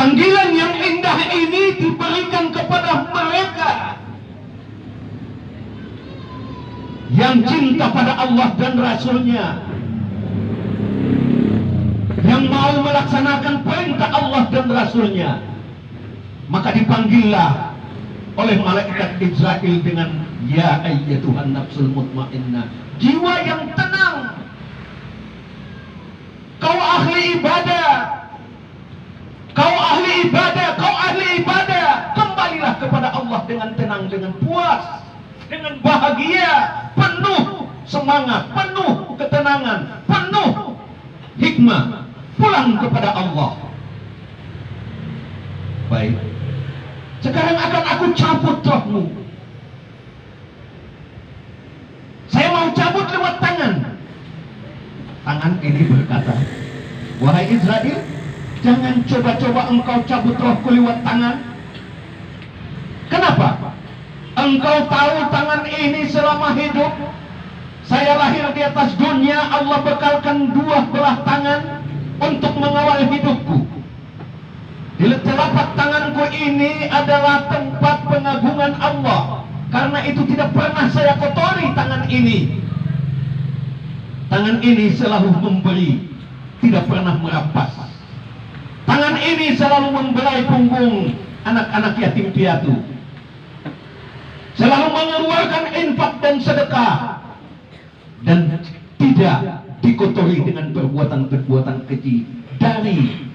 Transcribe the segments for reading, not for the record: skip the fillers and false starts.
Panggilan yang indah ini diberikan kepada mereka yang cinta pada Allah dan Rasul-Nya, yang mau melaksanakan perintah Allah dan Rasul-Nya. Maka dipanggillah oleh malaikat Israel dengan ya ayyatuhan nafsul mutmainnah, jiwa yang tenang, kau ahli ibadah, kau ahli ibadah, kau ahli ibadah, kembalilah kepada Allah dengan tenang, dengan puas, dengan bahagia, penuh semangat, penuh ketenangan, penuh hikmah, pulang kepada Allah. Baik, sekarang akan aku cabut rohmu. Saya mau cabut lewat tangan. Tangan ini berkata, wahai Israel, jangan coba-coba engkau cabut rohku lewat tangan. Kenapa? Engkau tahu tangan ini selama hidup saya lahir di atas dunia, Allah bekalkan dua belah tangan untuk mengawal hidupku. Di telapak tanganku ini adalah tempat pengagungan Allah. Karena itu tidak pernah saya kotori tangan ini. Tangan ini selalu memberi, tidak pernah merampas. Tangan ini selalu membelai punggung anak-anak yatim piatu, selalu mengeluarkan infak dan sedekah, dan tidak dikotori dengan perbuatan-perbuatan keji dari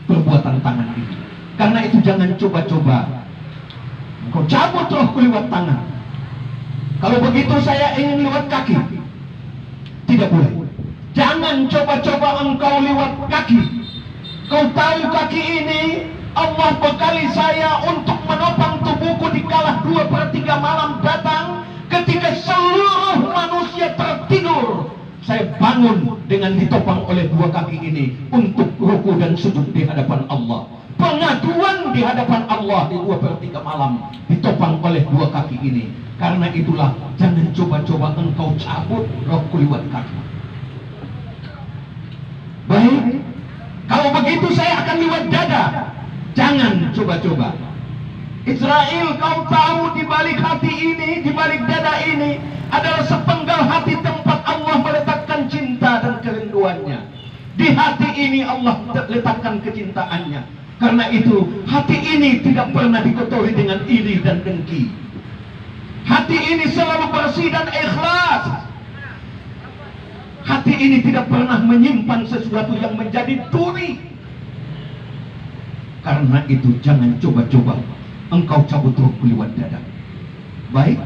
perbuatan tangan ini. Karena itu jangan coba-coba engkau cabut rohku lewat tangan. Kalau begitu saya ingin lewat kaki, tidak boleh. Jangan coba-coba engkau lewat kaki. Kau tahu kaki ini Allah bekali saya untuk menopang tubuhku di kala 2/3 malam datang, ketika seluruh manusia tertidur. Saya bangun dengan ditopang oleh dua kaki ini untuk ruku dan sujud di hadapan Allah. Pengaduan di hadapan Allah di 2/3 malam ditopang oleh dua kaki ini. Karena itulah jangan coba-coba engkau cabut rohku lewat kaki. Baik, kalau begitu saya akan lewat dada. Jangan coba-coba. Israel, kau tahu di balik hati ini, di balik dada ini adalah sepenggal hati tempat Allah meletakkan cinta dan kerinduannya. Di hati ini Allah letakkan kecintaannya. Karena itu hati ini tidak pernah dikotori dengan iri dan dengki. Hati ini selalu bersih dan ikhlas. Hati ini tidak pernah menyimpan sesuatu yang menjadi duri. Karena itu jangan coba-coba engkau cabut rohku lewat dada. Baik,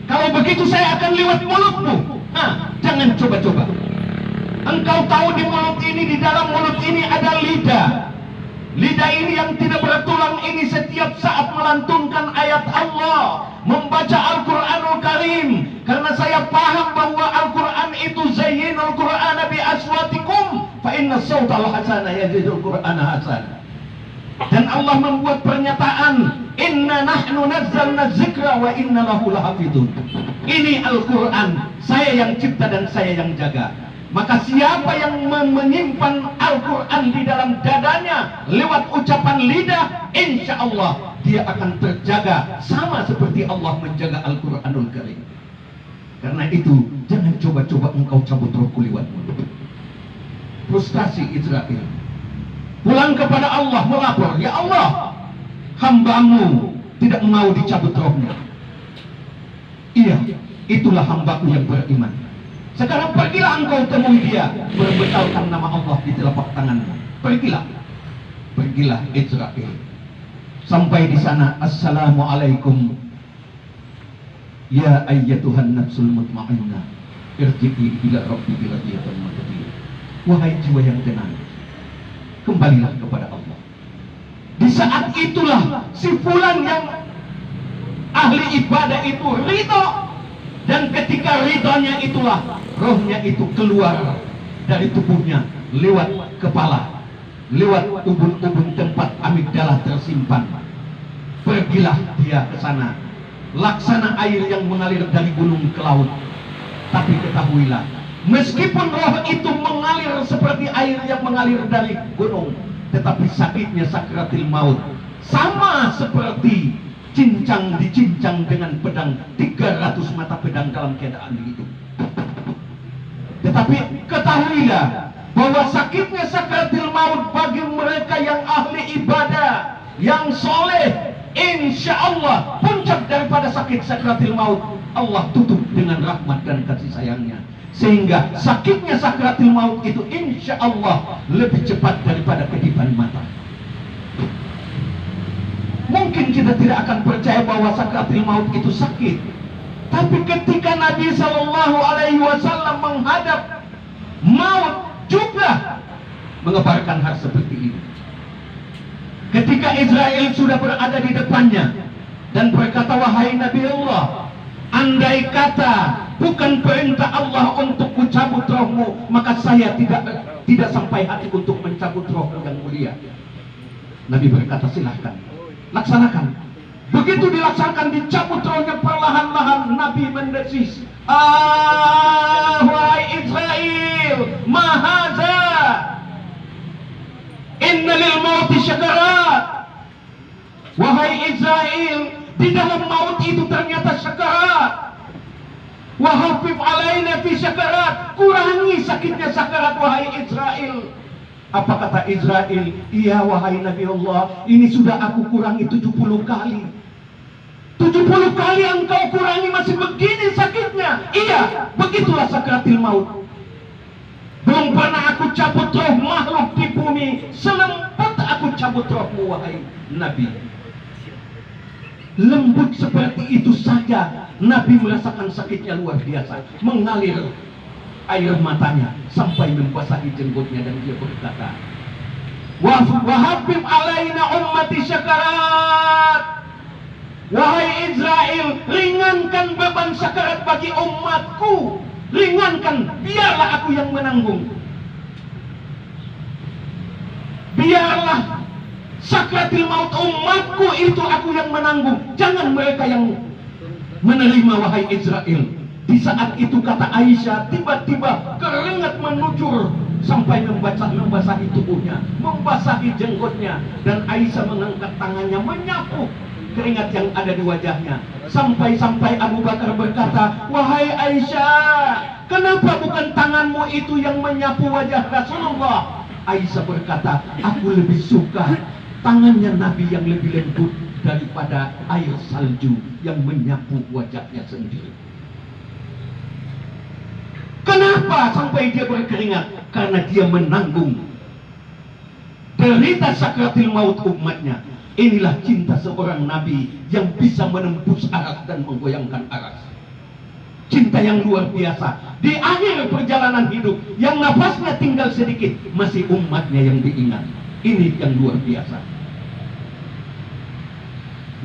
kalau begitu saya akan lewat mulutmu. Jangan coba-coba. Engkau tahu di mulut ini, di dalam mulut ini ada lidah. Lidah ini yang tidak bertulang ini setiap saat melantunkan ayat Allah, membaca Al-Quranul Karim. Karena saya paham bahwa Al-Quran itu zayyinul Qur'ana bi aswatikum fa inna sawtal hasana yazidul Qur'ana hasana. Dan Allah membuat pernyataan, inna nahnu nazzalna dzikra wa inna lahu lahafidun. Ini Al-Quran, saya yang cipta dan saya yang jaga. Maka siapa yang menyimpan Al-Quran di dalam dadanya lewat ucapan lidah, insya Allah dia akan terjaga sama seperti Allah menjaga Al-Quranul Karim. Karena itu jangan coba-coba engkau cabut rohku lewat mulut. Frustrasi Israel, pulang kepada Allah melapor, ya Allah, hambamu tidak mau dicabut rohnya. Iya, itulah hambaku yang beriman. Sekarang pergilah engkau temui dia, berbekalkan nama Allah di telapak tanganmu. Pergilah, pergilah Israel. Sampai di sana, assalamualaikum ya ayyatuhan nafsul mutmainnah, irji'i ila rabbiki radiyatan mardiyah. Wahai jiwa yang tenang, kembalilah kepada Allah. Di saat itulah si fulan yang ahli ibadah itu ridho. Dan ketika ridhonya itulah rohnya itu keluar dari tubuhnya lewat kepala, lewat ubun-ubun tempat amigdala tersimpan. Pergilah dia ke sana, laksana air yang mengalir dari gunung ke laut. Tapi ketahuilah, Meskipun roh itu mengalir seperti air yang mengalir dari gunung, tetapi sakitnya sakratil maut sama seperti cincang dicincang dengan pedang, 300 mata pedang dalam keadaan begitu. Tetapi ketahuilah bahwa sakitnya sakratil maut bagi mereka yang ahli ibadah, yang soleh, insya Allah puncak daripada sakit sakratil maut Allah tutup dengan rahmat dan kasih sayangnya. Sehingga sakitnya sakratil maut itu insya Allah lebih cepat daripada kedipan mata. Mungkin kita tidak akan percaya bahwa sakratil maut itu sakit, tapi ketika Nabi Shallallahu Alaihi Wasallam menghadap maut juga mengabarkan hal seperti ini. Ketika Israel sudah berada di depannya dan berkata, wahai Nabi Allah, andai kata bukan perintah Allah untuk mencabut rohmu, maka saya tidak sampai hati untuk mencabut rohmu yang mulia. Nabi berkata, silahkan, laksanakan. Begitu dilaksanakan, dicabut rohnya perlahan-lahan. Nabi mendesis, wahai Israel, mahaza, inna lil mauti syakarat. Wahai Israel, di dalam maut itu ternyata syakarat. Wahafif alaina fi syakarat, kurangi sakitnya sakarat wahai Israel. Apa kata Israel? Iya wahai Nabi Allah, ini sudah aku kurangi 70 kali. 70 kali engkau kurangi masih begini sakitnya. Iya, begitulah sakratil maut. Belum pernah aku cabut roh makhluk di bumi selembut aku cabut rohmu wahai Nabi. Lembut seperti itu saja Nabi merasakan sakitnya luar biasa, mengalir air matanya sampai membasahi jenggotnya, dan dia berkata, wahabib alaina ummati syakarat. Wahai Israel, ringankan beban syakarat bagi umatku, ringankan, biarlah aku yang menanggung. Biarlah sakratil maut umatku itu aku yang menanggung, jangan mereka yang menerima wahai Israel. Di saat itu kata Aisyah, tiba-tiba keringat menucur sampai membasahi tubuhnya, membasahi jenggotnya, dan Aisyah mengangkat tangannya menyapu keringat yang ada di wajahnya. Sampai-sampai Abu Bakar berkata, wahai Aisyah, kenapa bukan tanganmu itu yang menyapu wajah Rasulullah? Aisyah berkata, aku lebih suka tangannya Nabi yang lebih lembut daripada air salju yang menyapu wajahnya sendiri. Kenapa sampai dia berkeringat? Karena dia menanggung derita sakratil maut umatnya. Inilah cinta seorang Nabi yang bisa menembus aras dan menggoyangkan aras. Cinta yang luar biasa. Di akhir perjalanan hidup, yang nafasnya tinggal sedikit, masih umatnya yang diingat. Ini yang luar biasa.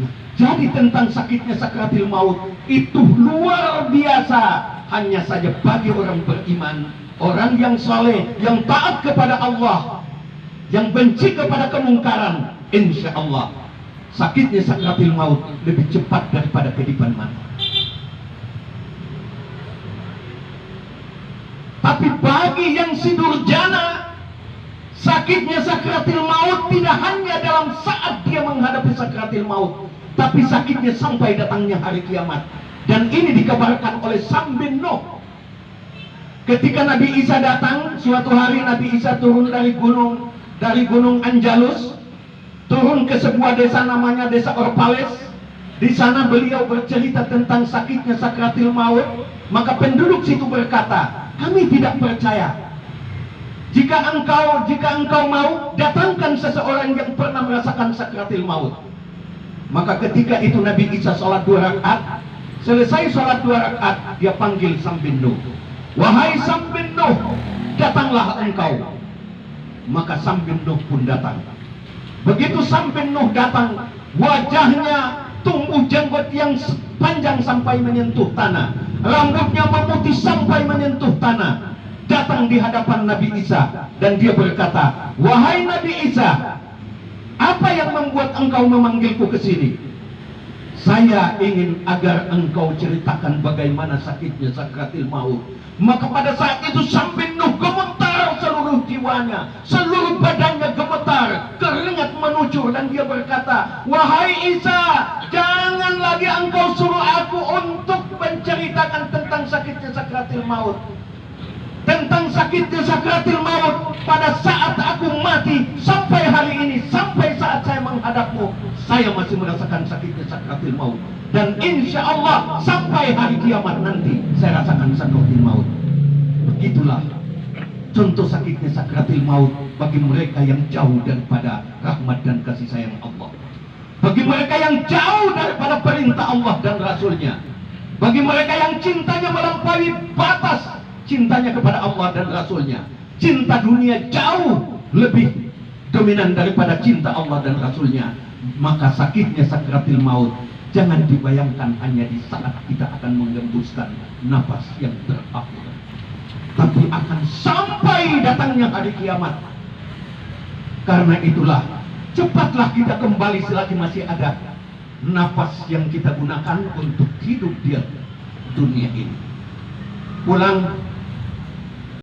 Nah, jadi tentang sakitnya sakratil maut itu luar biasa. Hanya saja bagi orang beriman, orang yang saleh, yang taat kepada Allah, yang benci kepada kemungkaran, insya Allah sakitnya sakratil maut lebih cepat daripada kedipan mata. Tapi bagi yang si durjana, sakitnya sakratil maut tidak hanya dalam saat dia menghadapi sakratil maut, tapi sakitnya sampai datangnya hari kiamat. Dan ini dikabarkan oleh Sam bin Nuh. Ketika Nabi Isa datang, suatu hari Nabi Isa turun dari gunung Anjalus, turun ke sebuah desa namanya desa Orpales. Di sana beliau bercerita tentang sakitnya sakratil maut. Maka penduduk situ berkata, kami tidak percaya. Jika engkau mau, datangkan seseorang yang pernah merasakan sakratil maut. Maka ketika itu Nabi Isa sholat 2 rakaat. Selesai sholat 2 rakaat, dia panggil Sam bin Nuh. Wahai Sam bin Nuh, datanglah engkau. Maka Sam bin Nuh pun datang. Begitu Sam bin Nuh datang, wajahnya tumbuh jenggot yang panjang sampai menyentuh tanah, rambutnya memutih sampai menyentuh tanah. Datang di hadapan Nabi Isa, dan dia berkata, wahai Nabi Isa, apa yang membuat engkau memanggilku ke sini? Saya ingin agar engkau ceritakan bagaimana sakitnya sakratil maut. Maka pada saat itu sampai Nuh gemetar seluruh jiwanya, seluruh badannya gemetar, keringat menucur, dan dia berkata, wahai Isa, jangan lagi engkau suruh aku untuk menceritakan tentang sakitnya sakratil maut. Tentang sakitnya sakratil maut pada saat aku mati, sampai hari ini, sampai saat saya menghadapmu, saya masih merasakan sakitnya sakratil maut. Dan insya Allah sampai hari kiamat nanti saya rasakan sakratil maut. Begitulah contoh sakitnya sakratil maut bagi mereka yang jauh daripada rahmat dan kasih sayang Allah, bagi mereka yang jauh daripada perintah Allah dan Rasulnya, bagi mereka yang cintanya melampaui batas cintanya kepada Allah dan Rasulnya. Cinta dunia jauh lebih dominan daripada cinta Allah dan Rasulnya. Maka sakitnya sakratil maut jangan dibayangkan hanya di saat kita akan menggembuskan nafas yang terakhir, tapi akan sampai datangnya hari kiamat. Karena itulah cepatlah kita kembali selagi masih ada nafas yang kita gunakan untuk hidup di dunia ini. Pulang